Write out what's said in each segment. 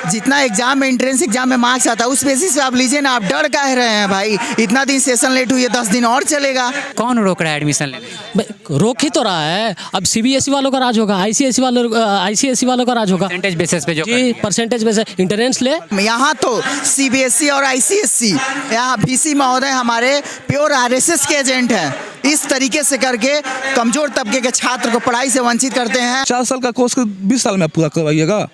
जितना एग्जाम में entrance exam में मार्क्स आता है उस बेसिस पे आप लीजिए ना। आप डर काहे रहे हैं भाई? इतना दिन सेशन लेट हुई है, 10 दिन और चलेगा। कौन रोक रहा है एडमिशन लेने? रोक ही तो रहा है। अब सीबीएसई वालों का राज होगा, आईसीएसई वालों का राज होगा। परसेंटेज बेसिस पे जो जी, परसेंटेज बेसिस इंटरेंस ले। यहाँ तो सीबीएसई और आईसीएसई, यहाँ वीसी महोदय हमारे प्योर आरएसएस के एजेंट हैं। इस तरीके से करके कमजोर तबके के छात्र को पढ़ाई से वंचित करते हैं। 4 साल का कोर्स 20 साल में पूरा करवाइएगा,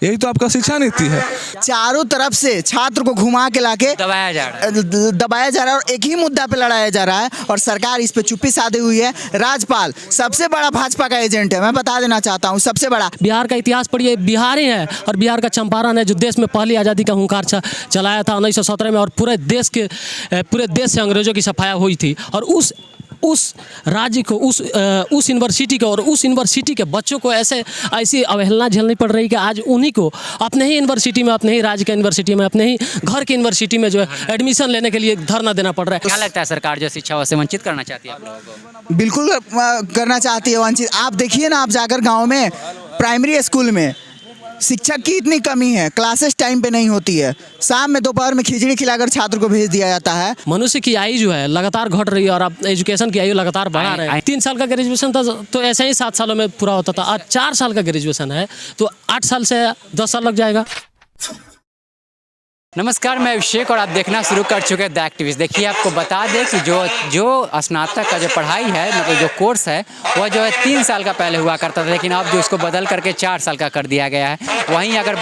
यही तो आपका शिक्षा नीति है। चारों तरफ से छात्र को घुमा के लाके दबाया जा रहा है और एक ही मुद्दा पे लड़ाया जा रहा है और सरकार इस पे चुप्पी साधे हुई है। राज्यपाल सबसे बड़ा भाजपा का एजेंट है, मैं बता देना चाहता हूँ, सबसे बड़ा। बिहार का इतिहास पढ़िए, बिहार ही है और बिहार का चंपारण है जो देश में पहली आज़ादी का हुंकार चलाया था 1917 में और पूरे देश से अंग्रेजों की सफाया हुई थी। और उस राज्य को, उस यूनिवर्सिटी को और उस यूनिवर्सिटी के बच्चों को ऐसी अवहेलना झेलनी पड़ रही कि आज उन्हीं को अपने ही यूनिवर्सिटी में, अपने ही राज्य के यूनिवर्सिटी में, अपने ही घर की यूनिवर्सिटी में जो है एडमिशन लेने के लिए धरना देना पड़ रहा है। क्या लगता है सरकार जो शिक्षा से वंचित करना चाहती है आप लोगों को? बिल्कुल करना चाहती है वंचित। आप देखिए ना, आप जाकर गाँव में प्राइमरी स्कूल में शिक्षक की इतनी कमी है, क्लासेस टाइम पे नहीं होती है, शाम में दोपहर में खिचड़ी खिलाकर छात्र को भेज दिया जाता है। मनुष्य की आयु जो है लगातार घट रही है और अब एजुकेशन की आयु लगातार बढ़ा रहे हैं। 3 साल का ग्रेजुएशन था तो ऐसे ही 7 सालों में पूरा होता था। आज 4 साल का ग्रेजुएशन है तो 8 साल से 10 साल लग जाएगा। नमस्कार, मैं अभिषेक और आप देखना शुरू कर चुके हैं द एक्टिविस्ट। देखिए, आपको बता दें कि जो स्नातक का जो पढ़ाई है, मतलब जो कोर्स है, वह जो है 3 साल का पहले हुआ करता था, लेकिन अब जो इसको बदल करके 4 साल का कर दिया गया है। वहीं अगर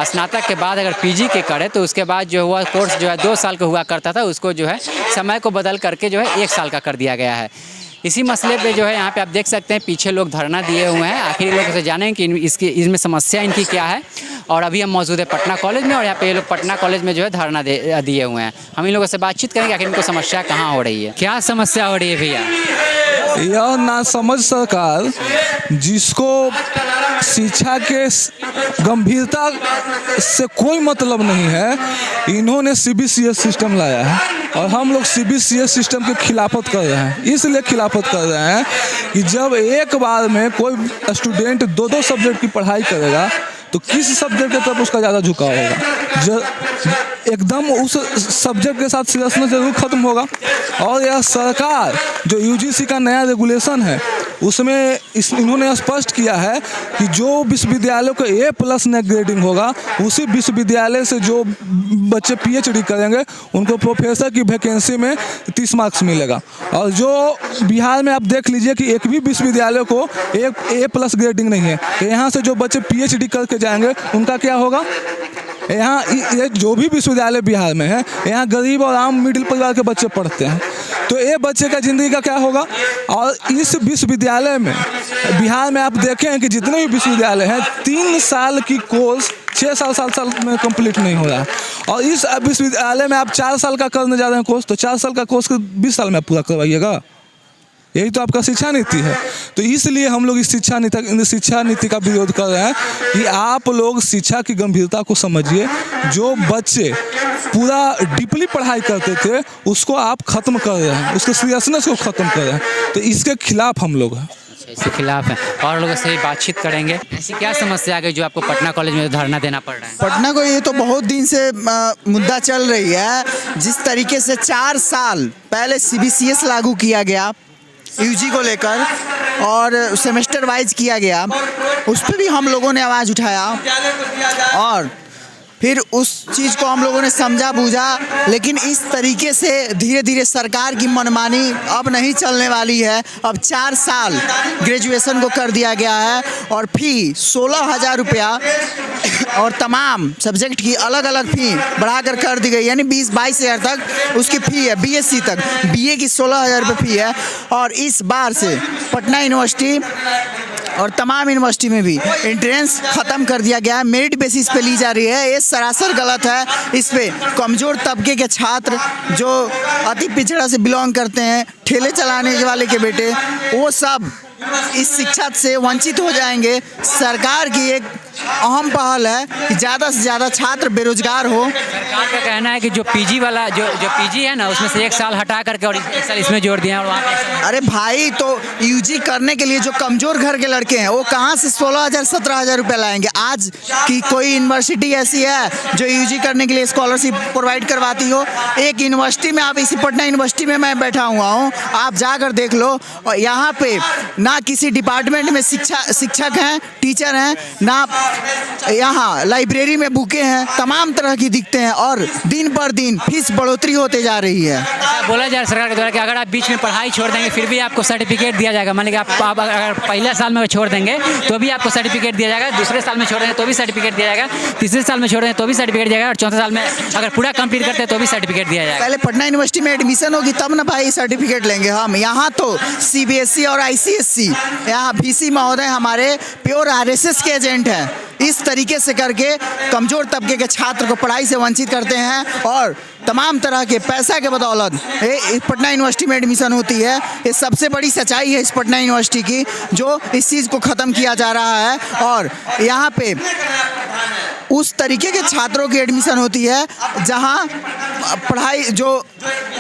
स्नातक के बाद अगर पीजी के करे तो उसके बाद जो हुआ कोर्स जो है 2 साल का हुआ करता था, उसको जो है समय को बदल करके जो है 1 साल का कर दिया गया है। इसी मसले पे जो है यहाँ पे आप देख सकते हैं पीछे लोग धरना दिए हुए हैं। आखिर लोगों से जानें कि इसमें समस्या इनकी क्या है। और अभी हम मौजूद है पटना कॉलेज में और यहाँ पे ये लोग पटना कॉलेज में जो है धरना दिए हुए हैं। हम इन लोगों से बातचीत करेंगे आखिर इनको समस्या कहाँ हो रही है, क्या समस्या हो रही है भैया। यह नासमझ सरकार जिसको शिक्षा के गंभीरता से कोई मतलब नहीं है, इन्होंने सीबीसीएस सिस्टम लाया है और हम लोग सीबीसीएस सिस्टम के खिलाफत कर रहे हैं। इसलिए खिलाफत कर रहे हैं कि जब एक बार में कोई स्टूडेंट 2-2 सब्जेक्ट की पढ़ाई करेगा तो किस सब्जेक्ट की तरफ उसका ज़्यादा झुकाव होगा, एकदम उस सब्जेक्ट के साथ सीरियसनेस जरूर खत्म होगा। और यह सरकार जो यूजीसी का नया रेगुलेशन है उसमें इन्होंने स्पष्ट किया है कि जो विश्वविद्यालयों का A+ नेट ग्रेडिंग होगा उसी विश्वविद्यालय से जो बच्चे PhD करेंगे उनको प्रोफेसर की वैकेंसी में 30 मार्क्स मिलेगा। और जो बिहार में आप देख लीजिए कि एक भी विश्वविद्यालय को A+ ग्रेडिंग नहीं है, तो यहाँ से जो बच्चे PhD करके जाएंगे उनका क्या होगा। यहाँ ये जो भी विश्वविद्यालय बिहार में है, यहाँ गरीब और आम मिडिल परिवार के बच्चे पढ़ते हैं, तो ये बच्चे का ज़िंदगी का क्या होगा। और इस विश्वविद्यालय में बिहार में आप देखें कि जितने भी विश्वविद्यालय हैं 3 साल की कोर्स 6 साल 7 साल में कंप्लीट नहीं हो रहा है। और इस विश्वविद्यालय में आप 4 साल का करने जा रहे हैं कोर्स, तो 4 साल का कोर्स 20 साल में पूरा करवाइएगा, यही तो आपका शिक्षा नीति है। तो इसलिए हम लोग इस शिक्षा नीति का विरोध कर रहे हैं कि आप लोग शिक्षा की गंभीरता को समझिए। जो बच्चे पूरा डीपली पढ़ाई करते थे उसको आप ख़त्म कर रहे हैं, उसके सीरियसनेस को ख़त्म कर रहे हैं, तो इसके खिलाफ हम लोग हैं। इसके खिलाफ है और लोगों से बातचीत करेंगे। ऐसी क्या समस्या आ गई जो आपको पटना कॉलेज में धरना देना पड़ रहा है? पटना को ये तो बहुत दिन से मुद्दा चल रही है। जिस तरीके से 4 साल पहले सीबीसीएस लागू किया गया यूजी को लेकर और सेमेस्टर वाइज किया गया, उस पर भी हम लोगों ने आवाज़ उठाया और फिर उस चीज़ को हम लोगों ने समझा बूझा। लेकिन इस तरीके से धीरे धीरे सरकार की मनमानी अब नहीं चलने वाली है। अब 4 साल ग्रेजुएशन को कर दिया गया है और फी 16,000 रुपया और तमाम सब्जेक्ट की अलग अलग फ़ी बढ़ाकर कर दी गई, यानी 20-22 हज़ार तक उसकी फ़ी है। बीएससी तक बीए की 16,000 रुपये फ़ी है। और इस बार से पटना यूनिवर्सिटी और तमाम यूनिवर्सिटी में भी एंट्रेंस ख़त्म कर दिया गया है, मेरिट बेसिस पे ली जा रही है। ये सरासर गलत है। इस पे कमज़ोर तबके के छात्र जो अति पिछड़ा से बिलोंग करते हैं, ठेले चलाने वाले के बेटे, वो सब इस शिक्षा से वंचित हो जाएंगे। सरकार की एक अहम पहल है कि ज़्यादा से ज़्यादा छात्र बेरोजगार हो। सरकार का कहना है कि जो पीजी वाला जो पीजी है ना, उसमें से 1 साल हटा करके और 1 साल इसमें जोड़ दिया है और वहाँ पे अरे भाई, तो यूजी करने के लिए जो कमज़ोर घर के लड़के हैं वो कहाँ से 16,000 17,000 रुपये लाएंगे? आज की कोई यूनिवर्सिटी ऐसी है जो यूजी करने के लिए स्कॉलरशिप प्रोवाइड करवाती हो? एक यूनिवर्सिटी में, आप इसी पटना यूनिवर्सिटी में मैं बैठा हुआ हूँ, आप जाकर देख लो, और यहाँ पे ना किसी डिपार्टमेंट में शिक्षक हैं, टीचर हैं, ना यहाँ लाइब्रेरी में बुकें हैं, तमाम तरह की दिखते हैं और दिन पर दिन फीस बढ़ोतरी होते जा रही है। बोला जा रहा है सरकार के द्वारा कि अगर आप बीच में पढ़ाई छोड़ देंगे फिर भी आपको सर्टिफिकेट दिया जाएगा। मान लीजिए आप अगर पहले साल में छोड़ देंगे तो भी आपको सर्टिफिकेट दिया जाएगा, दूसरे साल में छोड़ देंगे तो भी सर्टिफिकेट दिया जाएगा, तीसरे साल में छोड़ देंगे तो भी सर्टिफिकेट दिया जाएगा, और चौथे साल में अगर पूरा कंप्लीट करते हैं तो भी सर्टिफिकेट दिया जाएगा। पहले पटना यूनिवर्सिटी में एडमिशन होगी तब ना भाई सर्टिफिकेट लेंगे हम। यहाँ तो सीबीएसई और आईसीएसई, यहाँ वीसी महोदय हमारे प्योर आरएसएस के एजेंट हैं। इस तरीके से करके कमज़ोर तबके के छात्र को पढ़ाई से वंचित करते हैं और तमाम तरह के पैसा के बदौलत पटना यूनिवर्सिटी में एडमिशन होती है। ये सबसे बड़ी सच्चाई है इस पटना यूनिवर्सिटी की, जो इस चीज़ को ख़त्म किया जा रहा है। और यहाँ पे उस तरीके के छात्रों की एडमिशन होती है जहाँ पढ़ाई जो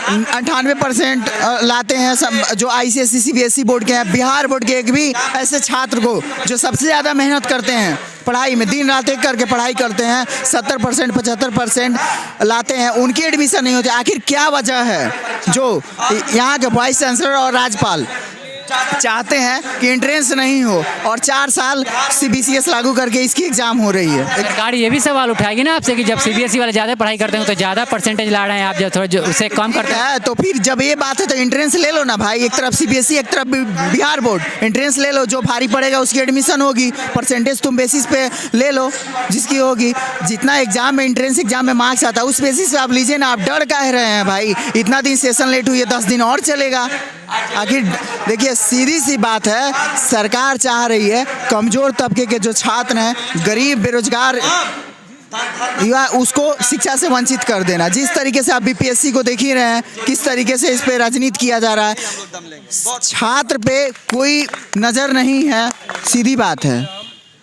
98% लाते हैं सब, जो आईसीएसई सीबीएसई बोर्ड के हैं, बिहार बोर्ड के एक भी ऐसे छात्र को जो सबसे ज़्यादा मेहनत करते हैं पढ़ाई में, दिन रात एक करके पढ़ाई करते हैं, 70% 75% लाते हैं, उनकी एडमिशन नहीं होती। आखिर क्या वजह है जो यहाँ के वाइस चांसलर और राज्यपाल चाहते हैं कि एंट्रेंस नहीं हो और 4 साल सीबीसीएस लागू करके इसकी एग्जाम हो रही है? सरकार ये भी सवाल उठाएगी ना आपसे कि जब सीबीएसई वाले ज़्यादा पढ़ाई करते हैं तो ज़्यादा परसेंटेज ला रहे हैं, आप जब थोड़ा उससे कम करते हैं तो फिर जब ये बात है तो एंट्रेंस ले लो ना भाई। एक तरफ सीबीएसई, एक तरफ बिहार बोर्ड, एंट्रेंस ले लो, जो भारी पड़ेगा उसकी एडमिशन होगी, परसेंटेज तुम बेसिस पे ले लो जिसकी होगी। जितना एग्जाम में, एंट्रेंस एग्जाम में मार्क्स आता है उस बेसिस पे आप लीजिए ना। आप डर काहे रहे हैं भाई? इतना दिन सेशन लेट हुई है, 10 दिन और चलेगा। आखिर देखिए, सीधी सी बात है, सरकार चाह रही है कमज़ोर तबके के जो छात्र हैं, गरीब बेरोजगार युवा, उसको शिक्षा से वंचित कर देना। जिस तरीके से आप बीपीएससी को देख ही रहे हैं, किस तरीके से इस पे राजनीति किया जा रहा है, छात्र पे कोई नज़र नहीं है, सीधी बात है।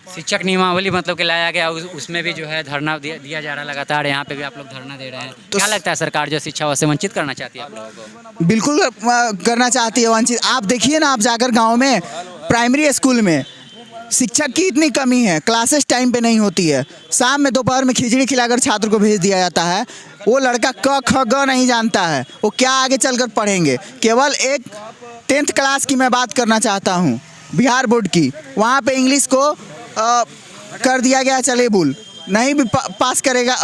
शिक्षक नियमावली मतलब कि लाया गया, उसमें भी जो है धरना दिया जा रहा है लगातार। यहाँ पे भी आप लोग धरना दे रहे हैं, तो क्या लगता है सरकार जो शिक्षा से वंचित करना चाहती है आप लोगों को? बिल्कुल करना चाहती है वंचित। आप देखिए ना, आप जाकर गांव में प्राइमरी स्कूल में शिक्षक की इतनी कमी है, क्लासेस टाइम पे नहीं होती है, शाम में दोपहर में खिचड़ी खिलाकर छात्र को भेज दिया जाता है। वो लड़का क ख ग नहीं जानता है, वो क्या आगे चलकर पढ़ेंगे? केवल एक 10th क्लास की मैं बात करना चाहता हूँ, बिहार बोर्ड की, वहाँ पे इंग्लिश को कर दिया गया चले बुल, नहीं भी पास करेगा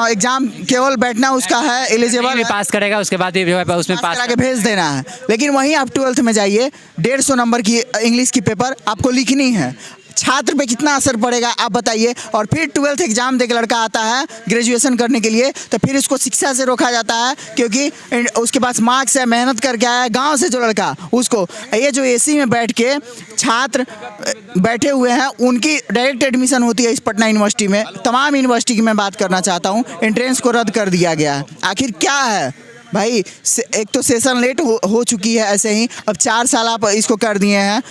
एग्जाम, केवल बैठना उसका है एलिजिबल, भी पास करेगा उसके बाद भी जो है उसमें पास करा के भेज देना है। लेकिन वहीं आप 12th में जाइए, 150 नंबर की इंग्लिश की पेपर आपको लिखनी है। छात्र पे कितना असर पड़ेगा आप बताइए? और फिर 12th एग्जाम दे के लड़का आता है ग्रेजुएशन करने के लिए, तो फिर इसको शिक्षा से रोका जाता है क्योंकि उसके पास मार्क्स है, मेहनत करके आया है गांव से जो लड़का, उसको ये जो एसी में बैठ के छात्र बैठे हुए हैं उनकी डायरेक्ट एडमिशन होती है इस पटना यूनिवर्सिटी में। तमाम यूनिवर्सिटी की मैं बात करना चाहता हूँ, एंट्रेंस को रद्द कर दिया गया है। आखिर क्या है भाई? एक तो सेशन लेट हो चुकी है ऐसे ही, अब 4 साल आप इसको कर दिए हैं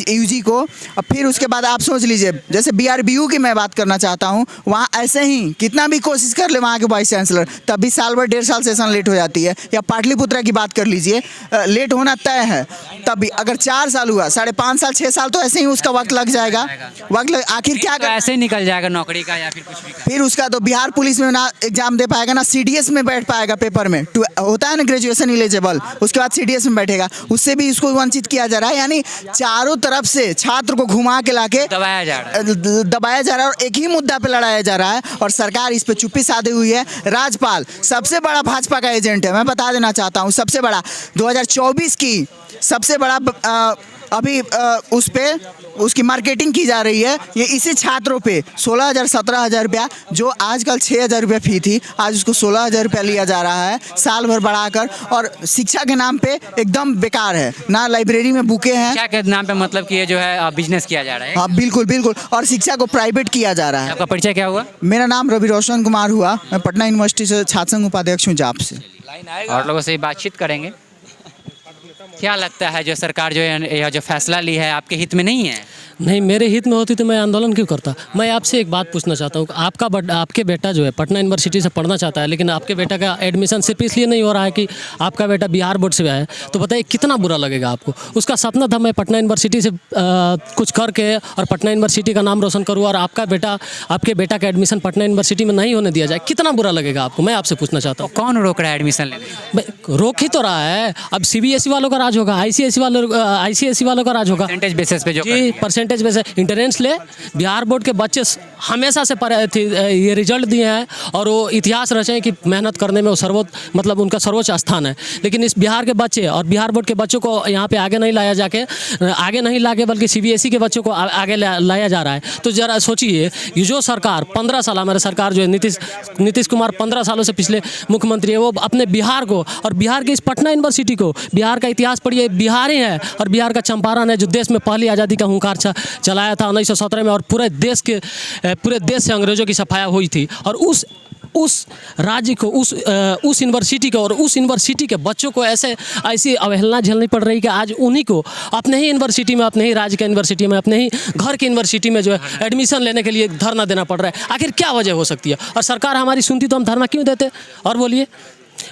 यूजी को। अब फिर उसके बाद आप सोच लीजिए, जैसे बीआरबीयू की मैं बात करना चाहता हूँ, वहाँ ऐसे ही कितना भी कोशिश कर ले वहाँ के वाइस चांसलर, तब भी साल भर 1.5 साल सेशन लेट हो जाती है। या पाटलिपुत्रा की बात कर लीजिए, लेट होना तय है, तब भी अगर 4 साल हुआ, 5.5 साल 6 साल तो ऐसे ही उसका वक्त लग जाएगा। आखिर क्या तो ऐसे ही निकल जाएगा नौकरी का या फिर कुछ भी। फिर उसका तो बिहार पुलिस में ना एग्जाम दे पाएगा, ना सीडीएस में बैठ पाएगा पेपर में, होता है ना ग्रेजुएशन एलिजिबल, उसके बाद सीडीएस में बैठेगा, उससे भी इसको वंचित किया जा रहा है। यानी चारों तरफ से छात्र को घुमा के लाके दबाया जा रहा है और एक ही मुद्दा पे लड़ाया जा रहा है और सरकार इस पे चुप्पी साधे हुई है। राज्यपाल सबसे बड़ा भाजपा का एजेंट है, मैं बता देना चाहता हूँ, सबसे बड़ा 2024 की सबसे बड़ा अभी उस पे उसकी मार्केटिंग की जा रही है। ये इसी छात्रों पे 16,000 17,000 रुपया, जो आजकल 6,000 रुपया फी थी, आज उसको 16,000 रुपया लिया जा रहा है साल भर बढ़ाकर। और शिक्षा के नाम पे एकदम बेकार है, ना लाइब्रेरी में बुकें हैं, शिक्षा के नाम पे मतलब कि ये जो है बिजनेस किया जा रहा है। हाँ बिल्कुल बिल्कुल, और शिक्षा को प्राइवेट किया जा रहा है। आपका परिचय क्या हुआ? मेरा नाम रवि रोशन कुमार हुआ, मैं पटना यूनिवर्सिटी से छात्र संघ उपाध्यक्ष हूँ जाप से। और लोगों से बातचीत करेंगे। क्या लगता है जो सरकार जो है यह जो फैसला ली है आपके हित में नहीं है? नहीं, मेरे हित में होती तो मैं आंदोलन क्यों करता। मैं आपसे एक बात पूछना चाहता हूँ, आपके बेटा जो है पटना यूनिवर्सिटी से पढ़ना चाहता है, लेकिन आपके बेटा का एडमिशन सिर्फ इसलिए नहीं हो रहा है कि आपका बेटा बिहार बोर्ड से आया है, तो बताइए कितना बुरा लगेगा आपको। उसका सपना था मैं पटना यूनिवर्सिटी से कुछ करके और पटना यूनिवर्सिटी का नाम रोशन करूँ, और आपके बेटा का एडमिशन पटना यूनिवर्सिटी में नहीं होने दिया जाए, कितना बुरा लगेगा आपको। मैं आपसे पूछना चाहता हूँ। कौन रोक रहा है एडमिशन लेने? रोक ही तो रहा है। अब CBSE वालों का राज होगा, ICSE वालों का राज होगा। परसेंटेज बेसिस पे जो जी, परसेंटेज बेस इंटरेंस ले। बिहार बोर्ड के बच्चे हमेशा से ये रिजल्ट दिए हैं और वो इतिहास रचे हैं कि मेहनत करने में वो मतलब उनका सर्वोच्च स्थान है। लेकिन इस बिहार के बच्चे और बिहार बोर्ड के बच्चों को यहाँ पे आगे नहीं लाके बल्कि CBSE के बच्चों को आगे लाया जा रहा है। तो जरा सोचिए, ये जो सरकार 15 साल, हमारे सरकार जो है नीतीश कुमार 15 सालों से पिछले मुख्यमंत्री है, वो अपने बिहार को और बिहार के इस पटना यूनिवर्सिटी को, बिहार का इतिहास पढ़िए, बिहारी है और बिहार का चंपारण है जो देश में पहली आज़ादी का हुंकार चलाया था 1917 में, और पूरे देश से अंग्रेजों की सफाया हुई थी। और उस राज्य को, उस यूनिवर्सिटी को और उस यूनिवर्सिटी के बच्चों को ऐसी अवहेलना झेलनी पड़ रही कि आज उन्हीं को अपने ही यूनिवर्सिटी में, अपने ही राज्य के यूनिवर्सिटी में, अपने ही घर की यूनिवर्सिटी में जो है एडमिशन लेने के लिए धरना देना पड़ रहा है। आखिर क्या वजह हो सकती है? और सरकार हमारी सुनती तो हम धरना क्यों देते? और बोलिए,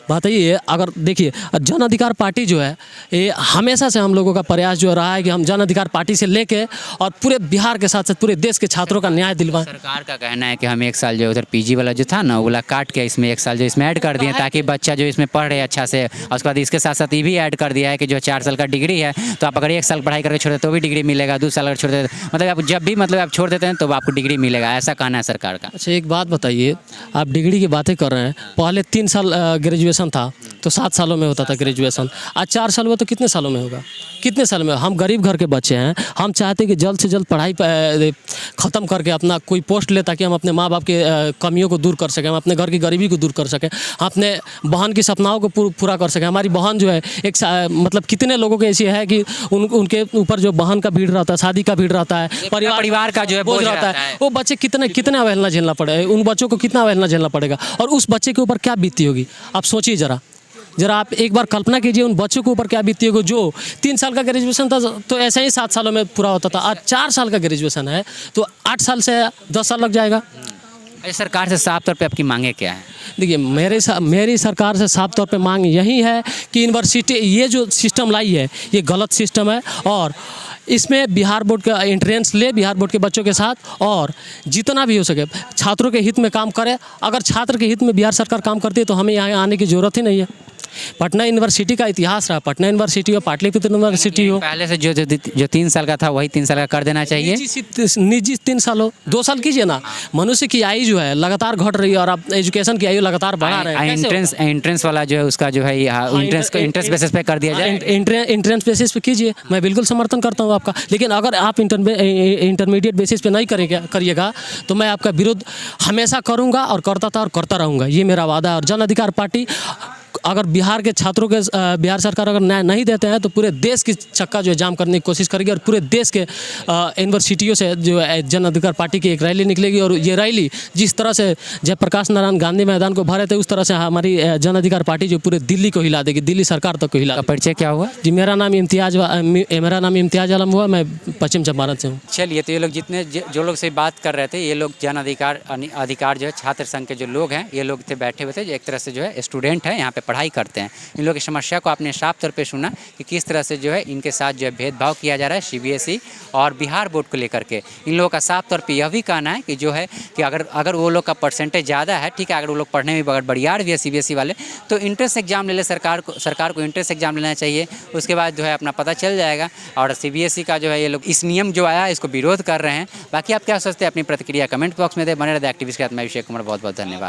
बात ये है। अगर देखिए, जन अधिकार पार्टी जो है, ये हमेशा से हम लोगों का प्रयास जो रहा है कि हम जन अधिकार पार्टी से लेके और पूरे बिहार के साथ साथ पूरे देश के छात्रों का न्याय दिलवाएं। सरकार का कहना है कि हम 1 साल जो उधर PG वाला जो था ना, वो काट के इसमें 1 साल जो इसमें ऐड कर दिए ताकि बच्चा जो इसमें पढ़ रहे अच्छा से। और उसके बाद इसके साथ साथ ये भी ऐड कर दिया है कि जो 4 साल का डिग्री है, तो आप अगर 1 साल पढ़ाई करके छोड़ देते तो भी डिग्री मिलेगा, 2 साल अगर छोड़ देते मतलब आप जब भी आप छोड़ देते हैं तो आपको डिग्री मिलेगा। ऐसा कहना है सरकार का। अच्छा, एक बात बताइए, आप डिग्री की बातें कर रहे हैं, पहले 3 साल ग्रेजुएशन था तो 7 सालों में होता था ग्रेजुएशन, आज 4 साल हुआ तो कितने सालों में होगा? कितने साल में? हम गरीब घर के बच्चे हैं, हम चाहते हैं कि जल्द से जल्द पढ़ाई ख़त्म करके अपना कोई पोस्ट ले ताकि हम अपने माँ बाप के कमियों को दूर कर सकें, हम अपने घर की गरीबी को दूर कर सकें, अपने बहन की सपनाओं को पूरा कर सकें। हमारी बहन जो है मतलब कितने लोगों के ऐसी है कि उनके ऊपर जो बहन का भीड़ रहता है, शादी का भीड़ रहता है, परिवार का जो है बोझ रहता है, वो बच्चे कितने अवहेलना झेलना पड़ेगा, उन बच्चों को कितना अवहेलना झेलना पड़ेगा और उस बच्चे के ऊपर क्या बीती होगी। आप सोचिए जरा आप एक बार कल्पना कीजिए उन बच्चों के ऊपर क्या बीती होगी। जो 3 साल का ग्रेजुएशन था तो ऐसे ही 7 सालों में पूरा होता था, आज 4 साल का ग्रेजुएशन है तो 8 साल से 10 साल लग जाएगा। सरकार से साफ तौर पे आपकी मांगे क्या है? देखिए, मेरी सरकार से साफ तौर पे मांग यही है कि यूनिवर्सिटी ये जो सिस्टम लाई है ये गलत सिस्टम है, और इसमें बिहार बोर्ड का एंट्रेंस ले, बिहार बोर्ड के बच्चों के साथ, और जितना भी हो सके छात्रों के हित में काम करे। अगर छात्र के हित में बिहार सरकार काम करती है तो हमें यहाँ आने की ज़रूरत ही नहीं है। पटना यूनिवर्सिटी का इतिहास रहा, पटना यूनिवर्सिटी हो, पाटलिपुत्र यूनिवर्सिटी हो, पहले से जो 3 साल का था वही 3 साल का कर देना चाहिए। निजी 3 साल हो, 2 साल कीजिए ना। मनुष्य की आयु जो है लगातार घट रही है और आप एजुकेशन की आयु लगातार बढ़ा रहे हैं। एंट्रेंस वाला जो है उसका जो है इंट्रेंस बेसिस पे कर दिया जाए। एंट्रेंस बेसिस पे कीजिए, मैं बिल्कुल समर्थन करता हूँ आपका। लेकिन अगर आप इंटरमीडिएट बेसिस पे नहीं करिएगा तो मैं आपका विरोध हमेशा करूँगा और करता था और करता रहूँगा, ये मेरा वादा है। और जन अधिकार पार्टी अगर बिहार के छात्रों के बिहार सरकार अगर न्याय नहीं देते हैं तो पूरे देश की चक्का जो है जाम करने की कोशिश करेगी और पूरे देश के यूनिवर्सिटियों से जो है जन अधिकार पार्टी की एक रैली निकलेगी। और ये रैली जिस तरह से जयप्रकाश नारायण गांधी मैदान को भरे थे उस तरह से हमारी जन अधिकार पार्टी जो पूरे दिल्ली को हिला देगी, दिल्ली सरकार तक को हिला। परिचय क्या हुआ जी? मेरा नाम इम्तियाज आलम हुआ, मैं पश्चिम चंपारण से हूँ। चलिए, तो ये लोग जो लोग से बात कर रहे थे, ये लोग जन अधिकार जो है छात्र संघ के जो लोग हैं, ये लोग थे बैठे हुए थे, जो एक तरह से जो है स्टूडेंट है, यहाँ पे पढ़ाई करते हैं। इन लोगों की समस्या को आपने साफ तौर पे सुना कि किस तरह से जो है इनके साथ जो है भेदभाव किया जा रहा है CBSE और बिहार बोर्ड को लेकर के। इन लोगों का साफ तौर पे यह भी कहना है कि जो है कि अगर वो लोग का परसेंटेज ज़्यादा है, ठीक है, अगर वो लोग पढ़ने में अगर बढ़ियार भी है CBSE वाले, तो इंट्रेंस एग्जाम ले ले। सरकार को इंट्रेंस एग्जाम लेना चाहिए, उसके बाद जो है अपना पता चल जाएगा। और CBSE का जो है ये लोग इस नियम जो आया इसको विरोध कर रहे हैं। बाकी आप क्या सोचते हैं? अपनी प्रतिक्रिया कमेंट बॉक्स में दे। बने रहे एक्टिविस्ट के साथ मैं अभिषेक कुमार, बहुत बहुत धन्यवाद।